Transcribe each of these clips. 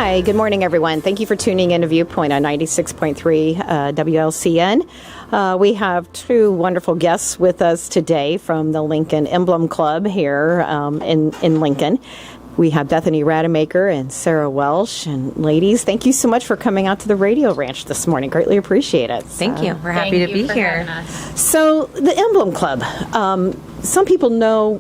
Hi, good morning, everyone. Thank you for tuning in to Viewpoint on 96.3 WLCN. We have two wonderful guests with us today from the Lincoln Emblem Club here in Lincoln. We have Bethany Rademaker and Sarah Welsh. And ladies, thank you so much for coming out to the Radio Ranch this morning. Greatly appreciate it. Thank you. We're happy to be here. So the Emblem Club, some people know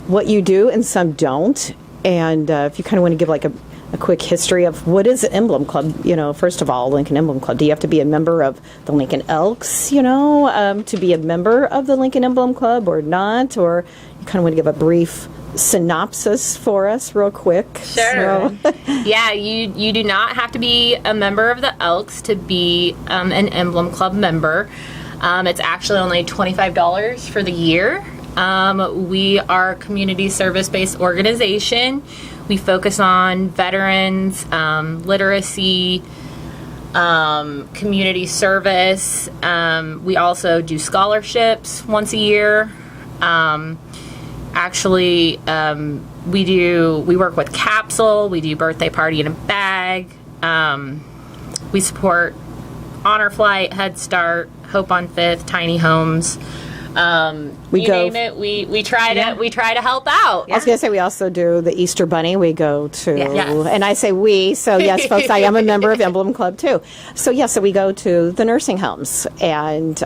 what you do and some don't. And if you kind of want to give like a quick history of what is the Emblem Club, first of all, Lincoln Emblem Club. Do you have to be a member of the Lincoln Elks, to be a member of the Lincoln Emblem Club or not? Or you kind of want to give a brief synopsis for us real quick? Sure. Yeah, you do not have to be a member of the Elks to be an Emblem Club member. It's actually only $25 for the year. We are a community service-based organization. We focus on veterans, literacy, community service. We also do scholarships once a year. We work with Capsule. We do birthday party in a bag. We support Honor Flight, Head Start, Hope on Fifth, Tiny Homes. Name it, we try to help out. I was going to say we also do the Easter Bunny. We go to, and I say we, so yes, folks, I am a member of Emblem Club too. So so we go to the nursing homes and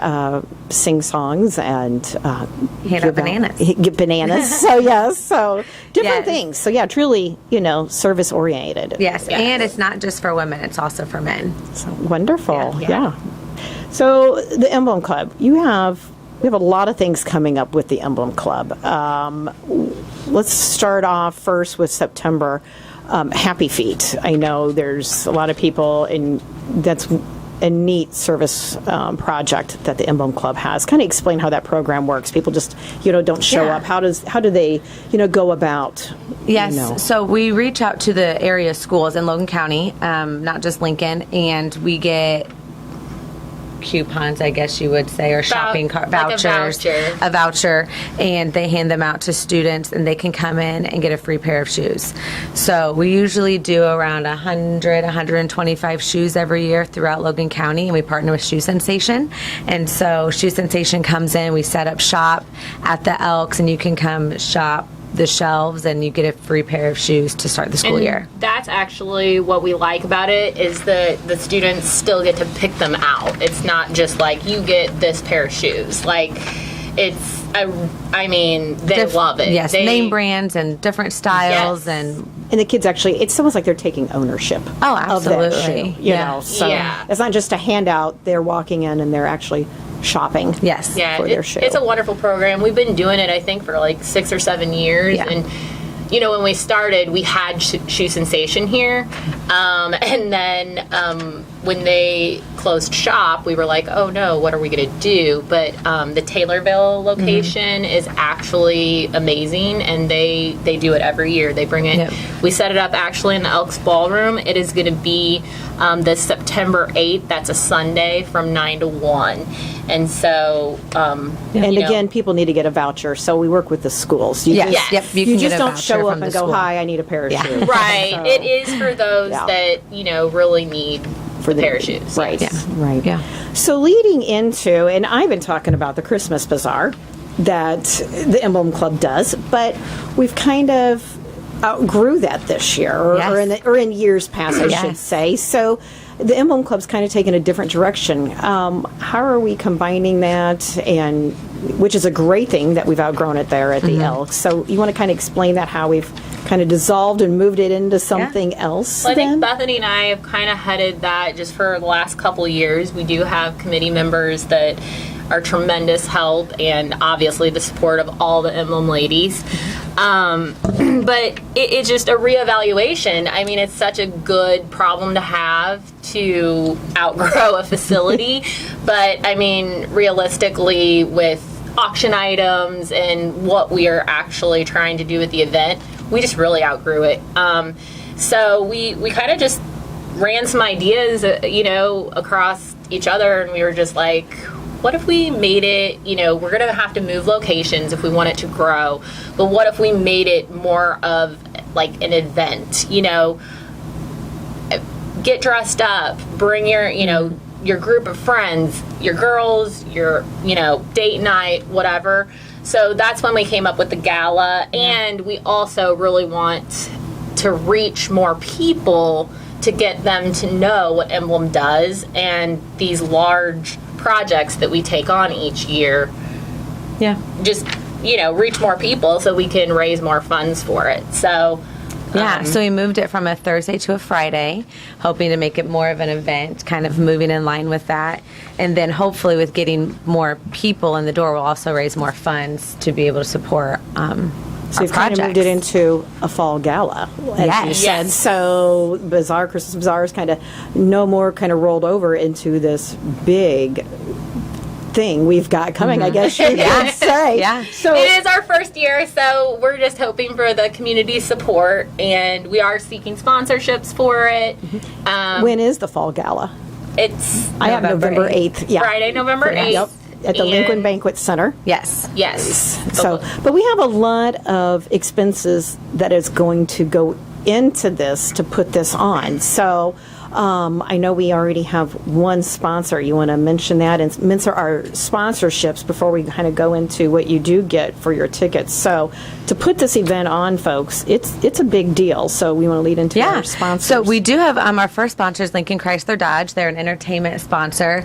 sing songs and hand out bananas. Give bananas. So different things. So truly, service oriented. Yes, and it's not just for women; it's also for men. So wonderful. Yeah. So the Emblem Club, we have a lot of things coming up with the Emblem Club. Let's start off first with September. Happy Feet. I know there's a lot of people, and that's a neat service project that the Emblem Club has. Kind of explain how that program works. People just, don't show up. How do they, go about? Yes. So we reach out to the area schools in Logan County, not just Lincoln, and we get coupons, I guess you would say, or shopping vouchers, a voucher, and they hand them out to students, and they can come in and get a free pair of shoes. So we usually do around 125 shoes every year throughout Logan County, and we partner with Shoe Sensation. And so Shoe Sensation comes in, we set up shop at the Elks, and you can come shop the shelves and you get a free pair of shoes to start the school year. That's actually what we like about it, is that the students still get to pick them out. It's not just like you get this pair of shoes. Like they love it. Yes, name brands and different styles. And the kids actually, it's almost like they're taking ownership of that shoe. It's not just a handout. They're walking in and they're actually shopping for their shoe. It's a wonderful program. We've been doing it, I think, for like 6 or 7 years. Yeah. And, when we started, we had Shoe Sensation here. And then when they closed shop, we were like, oh, no, what are we going to do? But the Taylorville location is actually amazing, and they do it every year. They bring it. Yep. We set it up actually in the Elks Ballroom. It is going to be this September 8th. That's a Sunday from 9 to 1. And so, again, people need to get a voucher. So we work with the schools. You just don't show up and go, hi, I need a pair of shoes. Right. So, it is for those that, really need for the pair of shoes. Right. Yes. Right. Yeah. So leading into, and I've been talking about the Christmas Bazaar that the Emblem Club does, but we've kind of outgrew that this year, or in years past, I should say. So the Emblem Club's kind of taken a different direction. How are we combining that, and which is a great thing that we've outgrown it there at the Elks. So you want to kind of explain that, how we've kind of dissolved and moved it into something else? Well, I think Bethany and I have kind of headed that just for the last couple years. We do have committee members that are tremendous help, and obviously the support of all the Emblem ladies. But it's just a reevaluation. I mean, it's such a good problem to have, to outgrow a facility. But I mean, realistically, with auction items and what we are actually trying to do with the event, we just really outgrew it. So we kind of just ran some ideas, across each other, and we were just like, what if we made it, we're going to have to move locations if we want it to grow, but what if we made it more of like an event, get dressed up, bring your, your group of friends, your girls, your, date night, whatever. So that's when we came up with the gala. And we also really want to reach more people to get them to know what Emblem does and these large projects that we take on each year. Yeah. Just, reach more people so we can raise more funds for it. So so we moved it from a Thursday to a Friday, hoping to make it more of an event, kind of moving in line with that. And then hopefully with getting more people in the door, we'll also raise more funds to be able to support So you've kind of moved it into a fall gala, as you said. So Christmas Bazaar is kind of no more kind of rolled over into this big thing we've got coming, I guess you could say. Yeah. So it is our first year, so we're just hoping for the community support, and we are seeking sponsorships for it. When is the fall gala? It's I have November 8th. Yeah. Friday, November 8th. Yep. At the Lincoln Banquet Center. Yes. So, but we have a lot of expenses that is going to go into this to put this on. So, I know we already have one sponsor. You want to mention that and mention our sponsorships before we kind of go into what you do get for your tickets. So, to put this event on, folks, it's a big deal. So, we want to lead into our sponsors. So, we do have our first sponsor is Lincoln Chrysler Dodge. They're an entertainment sponsor.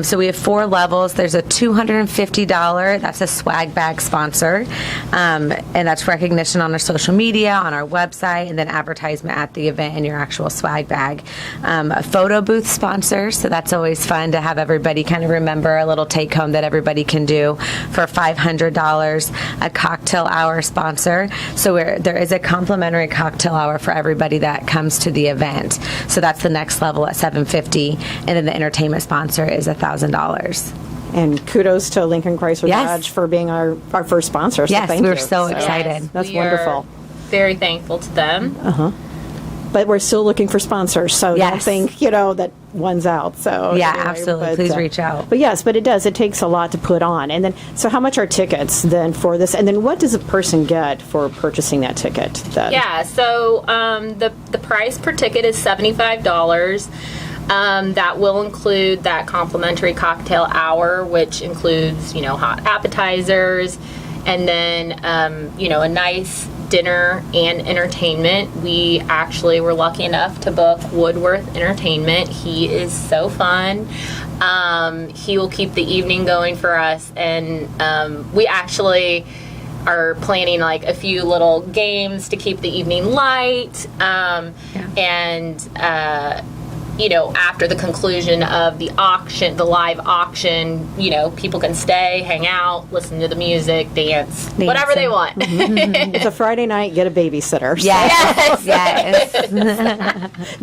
So, we have 4 levels. There's a $250, that's a swag bag sponsor. And that's recognition on our social media, on our website, and then advertisement at the event in your actual swag bag. A photo booth sponsor, so that's always fun to have everybody kind of remember a little take home that everybody can do for $500. A cocktail hour sponsor, so there is a complimentary cocktail hour for everybody that comes to the event. So that's the next level at $750, and then the entertainment sponsor is $1,000. And kudos to Lincoln Chrysler Dodge for being our first sponsor. So thank you. We're so excited. That's wonderful. Very thankful to them. But we're still looking for sponsors, so don't think, that one's out. So anyway, absolutely. Please reach out. But yes, it does. It takes a lot to put on. And then, so how much are tickets then for this? And then what does a person get for purchasing that ticket? So the price per ticket is $75. That will include that complimentary cocktail hour, which includes, hot appetizers, and then, a nice dinner and entertainment. We actually were lucky enough to book Woodworth Entertainment. He is so fun. He will keep the evening going for us, and we actually are planning like a few little games to keep the evening light. After the conclusion of the auction, the live auction, people can stay, hang out, listen to the music, dance, whatever they want. It's a Friday night, get a babysitter. Yes.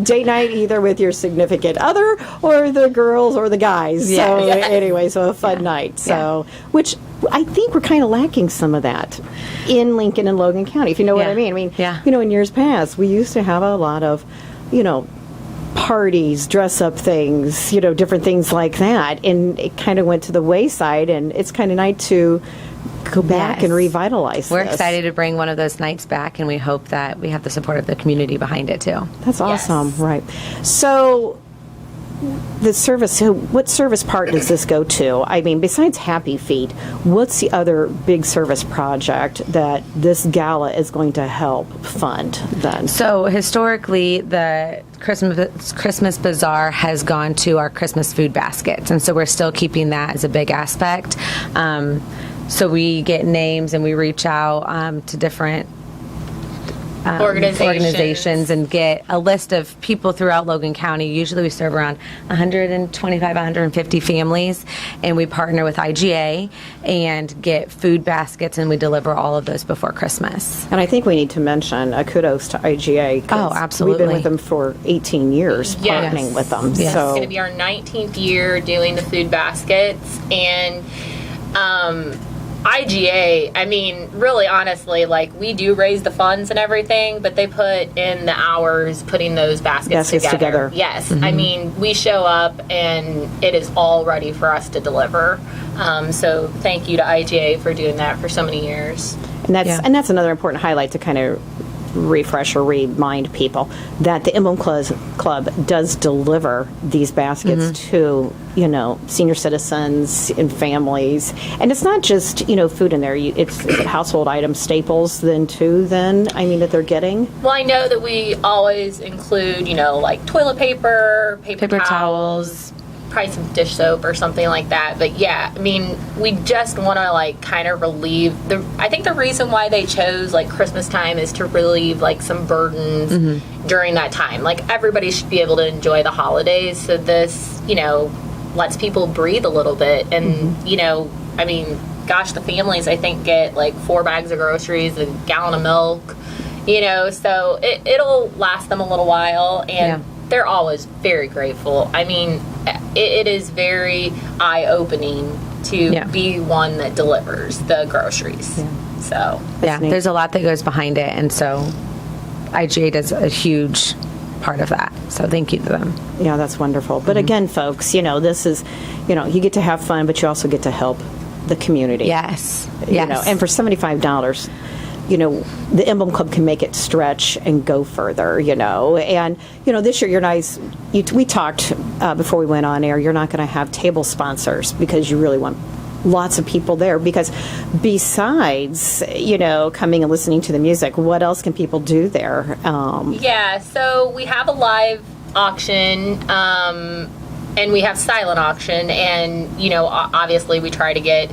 Date night either with your significant other or the girls or the guys. So anyway, so a fun night. So, which I think we're kind of lacking some of that in Lincoln and Logan County, if you know what I mean. In years past, we used to have a lot of, parties, dress up things, different things like that. And it kind of went to the wayside, and it's kind of nice to go back and revitalize We're excited to bring one of those nights back, and we hope that we have the support of the community behind it too. That's awesome. Right. So the service, what service part does this go to? I mean, besides Happy Feet, what's the other big service project that this gala is going to help fund then? So historically, the Christmas Bazaar has gone to our Christmas food baskets, and so we're still keeping that as a big aspect. So we get names and we reach out to different organizations and get a list of people throughout Logan County. Usually we serve around 125, 150 families, and we partner with IGA and get food baskets, and we deliver all of those before Christmas. And I think we need to mention a kudos to IGA. Oh, absolutely. We've been with them for 18 years, partnering with them. Yes. So it's going to be our 19th year doing the food baskets, and IGA, I mean, really honestly, we do raise the funds and everything, but they put in the hours putting those baskets together. Yes. Mm-hmm. I mean, we show up and it is all ready for us to deliver. So thank you to IGA for doing that for so many years. And that's another important highlight to kind of refresh or remind people that the Emblem Club does deliver these baskets to, senior citizens and families. And it's not just, food in there. It's household items, staples then too, that they're getting. Well, I know that we always include, like toilet paper, paper towels, probably some dish soap or something like that. But yeah, we just want to kind of relieve I think the reason why they chose Christmas time is to relieve some burdens during that time. Everybody should be able to enjoy the holidays. So this, lets people breathe a little bit. And, gosh, the families I think get 4 bags of groceries, a gallon of milk, so it'll last them a little while. And they're always very grateful. It is very eye-opening to be one that delivers the groceries. So there's a lot that goes behind it, and so IGA does a huge part of that. So thank you to them. Yeah, that's wonderful. But again, folks, this is, you get to have fun, but you also get to help the community. Yes. And for $75. The Emblem Club can make it stretch and go further, And, this year we talked before we went on air, you're not going to have table sponsors because you really want lots of people there. Because besides, coming and listening to the music, what else can people do there? So we have a live auction, and we have silent auction. And, obviously we try to get...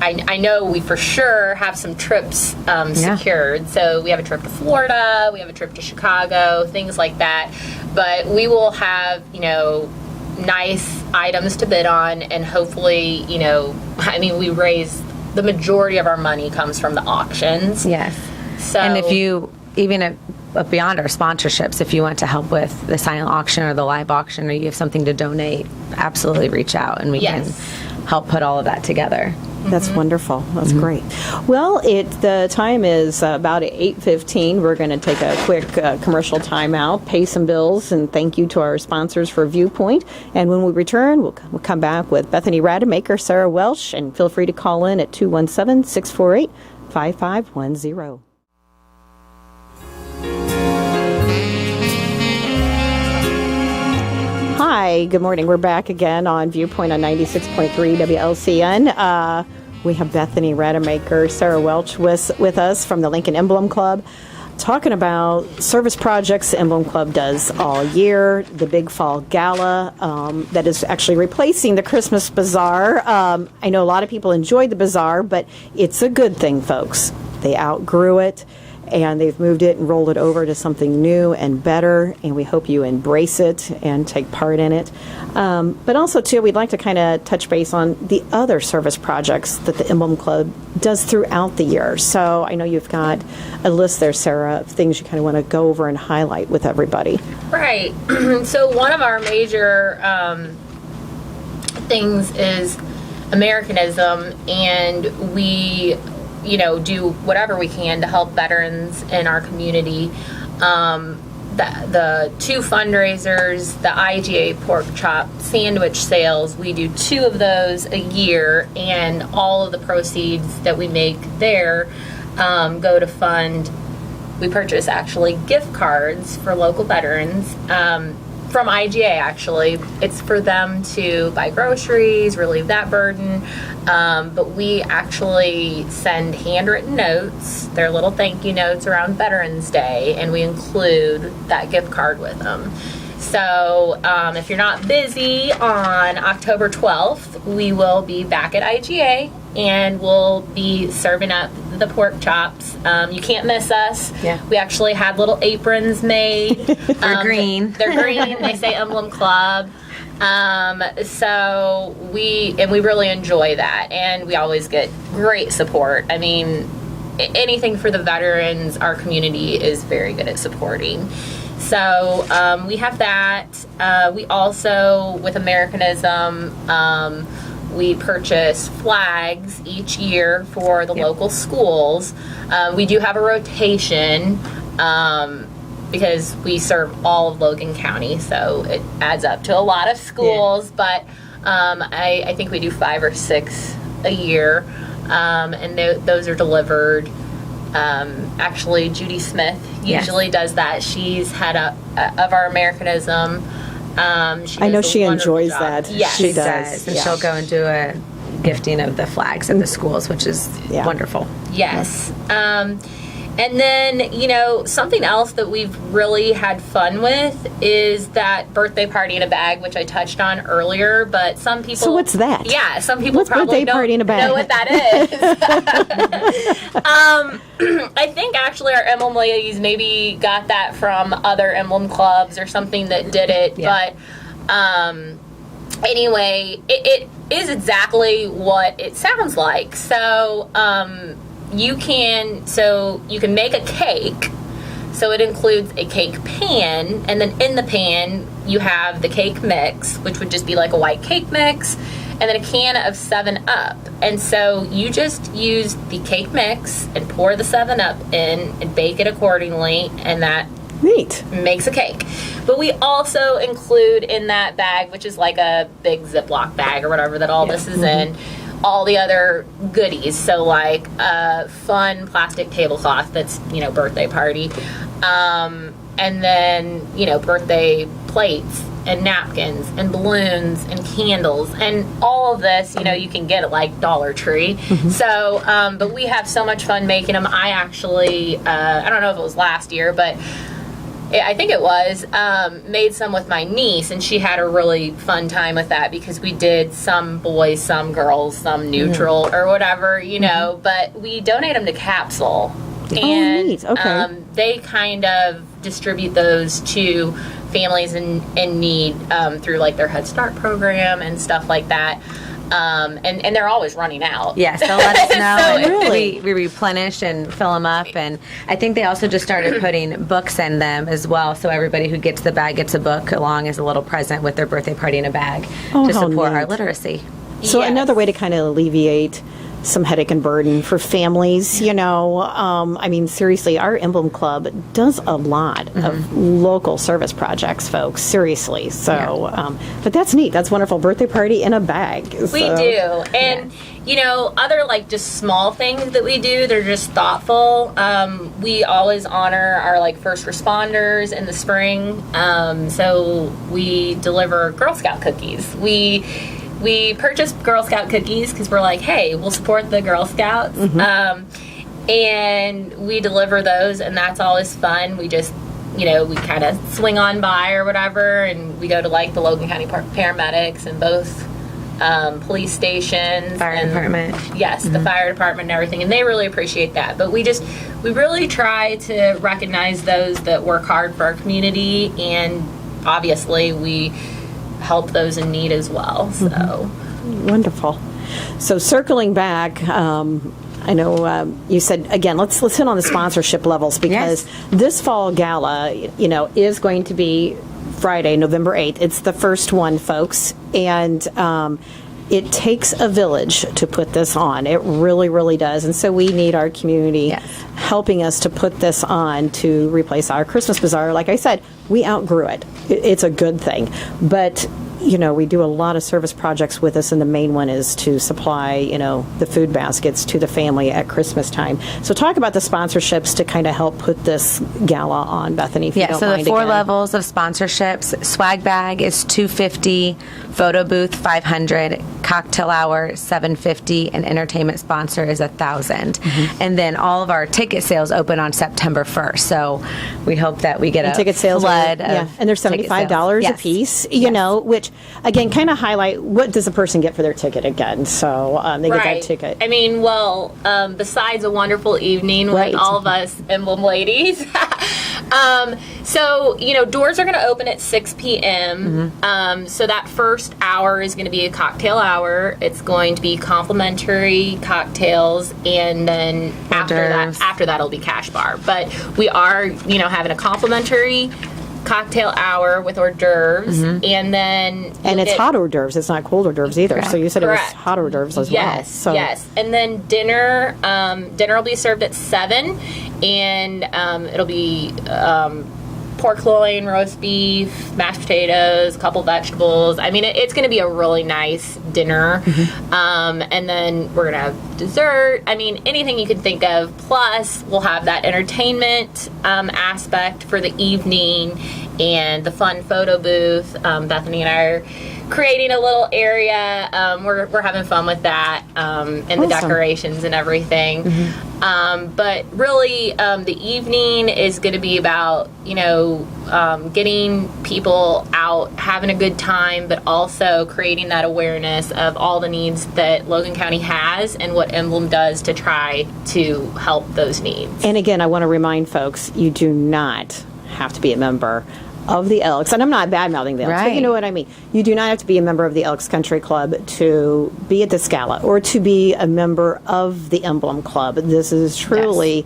I know we for sure have some trips secured. So we have a trip to Florida, we have a trip to Chicago, things like that. But we will have, nice items to bid on, and hopefully, we raise the majority of our money comes from the auctions. Yes. So, and if you, even beyond our sponsorships, if you want to help with the silent auction or the live auction, or you have something to donate, absolutely reach out and we can help put all of that together. That's wonderful. That's great. Well, the time is about 8:15. We're going to take a quick commercial timeout, pay some bills, and thank you to our sponsors for Viewpoint. And when we return, we'll come back with Bethany Rademaker, Sarah Welsh, and feel free to call in at 217-648-5510. Hi, good morning. We're back again on Viewpoint on 96.3 WLCN. We have Bethany Rademaker, Sarah Welch with us from the Lincoln Emblem Club, talking about service projects the Emblem Club does all year, the Big Fall Gala that is actually replacing the Christmas Bazaar. I know a lot of people enjoyed the Bazaar, but it's a good thing, folks. They outgrew it, and they've moved it and rolled it over to something new and better, and we hope you embrace it and take part in it. But also, too, we'd like to kind of touch base on the other service projects that the Emblem Club does throughout the year. So I know you've got a list there, Sarah, of things you kind of want to go over and highlight with everybody. Right. So one of our major things is Americanism, and we do whatever we can to help veterans in our community. The 2 fundraisers, the IGA pork chop sandwich sales, we do 2 of those a year, and all of the proceeds that we make there go to fund. We purchase actually gift cards for local veterans from IGA, actually. It's for them to buy groceries, relieve that burden. But we actually send handwritten notes. They're little thank you notes around Veterans Day, and we include that gift card with them. So if you're not busy on October 12th, we will be back at IGA, and we'll be serving up the pork chops. You can't miss us. Yeah. We actually had little aprons made. They're green. They're green. They say Emblem Club. So we really enjoy that, and we always get great support. Anything for the veterans, our community is very good at supporting. So we have that. We also, with Americanism, we purchase flags each year for the local schools. We do have a rotation because we serve all of Logan County, so it adds up to a lot of schools. But I think we do 5 or 6 a year, and those are delivered Actually, Judy Smith usually does that. She's head of our Americanism. I know she enjoys that. Yes. She does. And she'll go and do a gifting of the flags at the schools, which is wonderful. Yes. And then, something else that we've really had fun with is that birthday party in a bag, which I touched on earlier, but some people... So what's that? Yeah, some people what's probably birthday party in a bag? know what that is. I think actually our Emblem ladies maybe got that from other Emblem clubs or something that did it, but anyway, it is exactly what it sounds like. So, you can make a cake. So it includes a cake pan, and then in the pan you have the cake mix, which would just be like a white cake mix, and then a can of 7-Up. And so you just use the cake mix and pour the 7-Up in and bake it accordingly, and that makes a cake. But we also include in that bag, which is like a big Ziploc bag or whatever that all this is in, all the other goodies. So like a fun plastic tablecloth that's, birthday party. And then, birthday plates and napkins and balloons and candles and all of this, you can get at like Dollar Tree. So, but we have so much fun making them. I actually, I don't know if it was last year, but I think it was, made some with my niece, and she had a really fun time with that because we did some boys, some girls, some neutral or whatever, but we donate them to Capsule. And neat. Okay. They kind of distribute those to families in need through like their Head Start program and stuff like that. And they're always running out. Yes, they'll let us know. So and we replenish and fill them up. And I think they also just started putting books in them as well. So everybody who gets the bag gets a book along as a little present with their birthday party in a bag to support our literacy. So another way to kind of alleviate some headache and burden for families, seriously, our Emblem Club does a lot of local service projects, folks, seriously. So, but that's neat. That's wonderful. Birthday party in a bag. We do. And, other like just small things that we do, they're just thoughtful. We always honor our like first responders in the spring. So we deliver Girl Scout cookies. We purchased Girl Scout cookies because we're like, hey, we'll support the Girl Scouts. And we deliver those, and that's always fun. We just, we kind of swing on by or whatever, and we go to, like, the Logan County paramedics and both police stations. Fire department. Yes, the fire department and everything, and they really appreciate that. But we really try to recognize those that work hard for our community, and obviously we help those in need as well. So wonderful. So circling back, I know you said again. Let's hit on the sponsorship levels because this fall gala, is going to be Friday, November 8th. It's the first one, folks, and it takes a village to put this on. It really, really does. And so we need our community helping us to put this on to replace our Christmas bazaar. Like I said, we outgrew it. It's a good thing. But, we do a lot of service projects with us, and the main one is to supply, the food baskets to the family at Christmas time. So talk about the sponsorships to kind of help put this gala on, Bethany, if you don't mind. So the 4 levels of sponsorships. Swag bag is $250, photo booth $500, cocktail hour $750, and entertainment sponsor is $1,000. And then all of our ticket sales open on September 1st. So we hope that we get a ticket sales flood and they're $75 a piece, which again kind of highlight what does a person get for their ticket again. So they get that ticket. I mean, besides a wonderful evening with all of us Emblem ladies. So, doors are going to open at 6 p.m. So that first hour is going to be a cocktail hour. It's going to be complimentary cocktails, and then after that it'll be cash bar. But we are, having a complimentary cocktail hour with hors d'oeuvres, and then it's hot hors d'oeuvres. It's not cold hors d'oeuvres either. Correct. So you said it was hot hors d'oeuvres as well. So. Yes, and then dinner will be served at 7, and it'll be pork loin, roast beef, mashed potatoes, a couple vegetables. I mean, it's going to be a really nice dinner. And then we're going to have dessert. I mean, anything you can think of. Plus, we'll have that entertainment aspect for the evening and the fun photo booth. Bethany and I are creating a little area. We're having fun with that, and the decorations and everything. But really, the evening is going to be about, getting people out, having a good time, but also creating that awareness of all the needs that Logan County has and what Emblem does to try to help those needs. And again, I want to remind folks, you do not have to be a member of the Elks, and I'm not bad-mouthing the Elks, but you know what I mean. You do not have to be a member of the Elks Country Club to be at this gala or to be a member of the Emblem Club. This is truly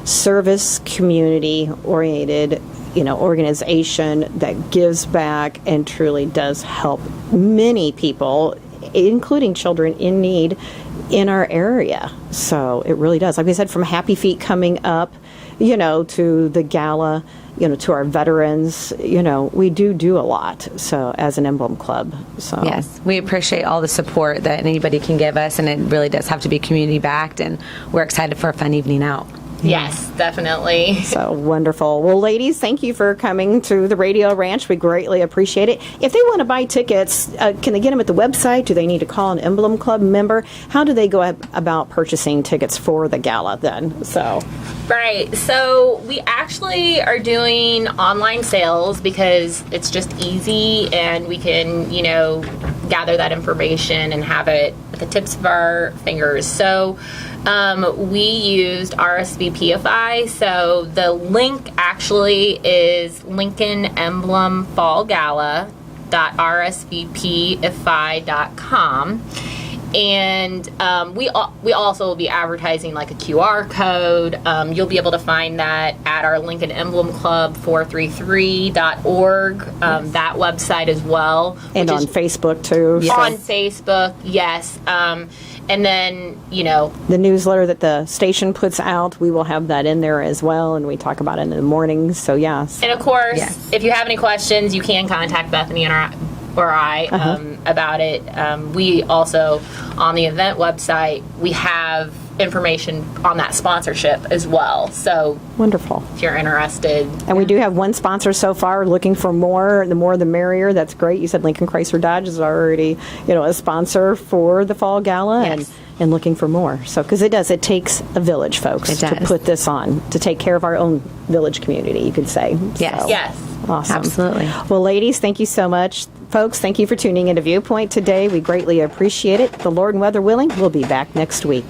service, community-oriented, organization that gives back and truly does help many people, including children in need in our area. So it really does. Like I said, from Happy Feet coming up, to the gala, to our veterans, we do a lot. So as an Emblem Club. So yes, we appreciate all the support that anybody can give us, and it really does have to be community backed, and we're excited for a fun evening out. Yes, definitely. So wonderful. Well, ladies, thank you for coming to the Radio Ranch. We greatly appreciate it. If they want to buy tickets, can they get them at the website? Do they need to call an Emblem Club member? How do they go about purchasing tickets for the gala then? Right. So we actually are doing online sales because it's just easy, and we can, gather that information and have it at the tips of our fingers. So we used RSVPify. So the link actually is Lincoln Emblem Fall Gala.rsvpify.com. And we also will be advertising like a QR code. You'll be able to find that at our Lincoln Emblem Club 433.org, that website as well. And on Facebook too. Yes. On Facebook, yes. And then, the newsletter that the station puts out, we will have that in there as well, and we talk about it in the mornings. So, yes. And of course, if you have any questions, you can contact Bethany or I about it. We also, on the event website, we have information on that sponsorship as well. So wonderful. If you're interested. And we do have one sponsor so far, looking for more. The more the merrier. That's great. You said Lincoln Chrysler Dodge is already, a sponsor for the Fall Gala. Yes. And looking for more. So, because it takes a village, folks, to put this on, to take care of our own village community, you could say. Yes. So, yes. Awesome. Absolutely. Well, ladies, thank you so much. Folks, thank you for tuning into Viewpoint today. We greatly appreciate it. The Lord and weather willing, we'll be back next week.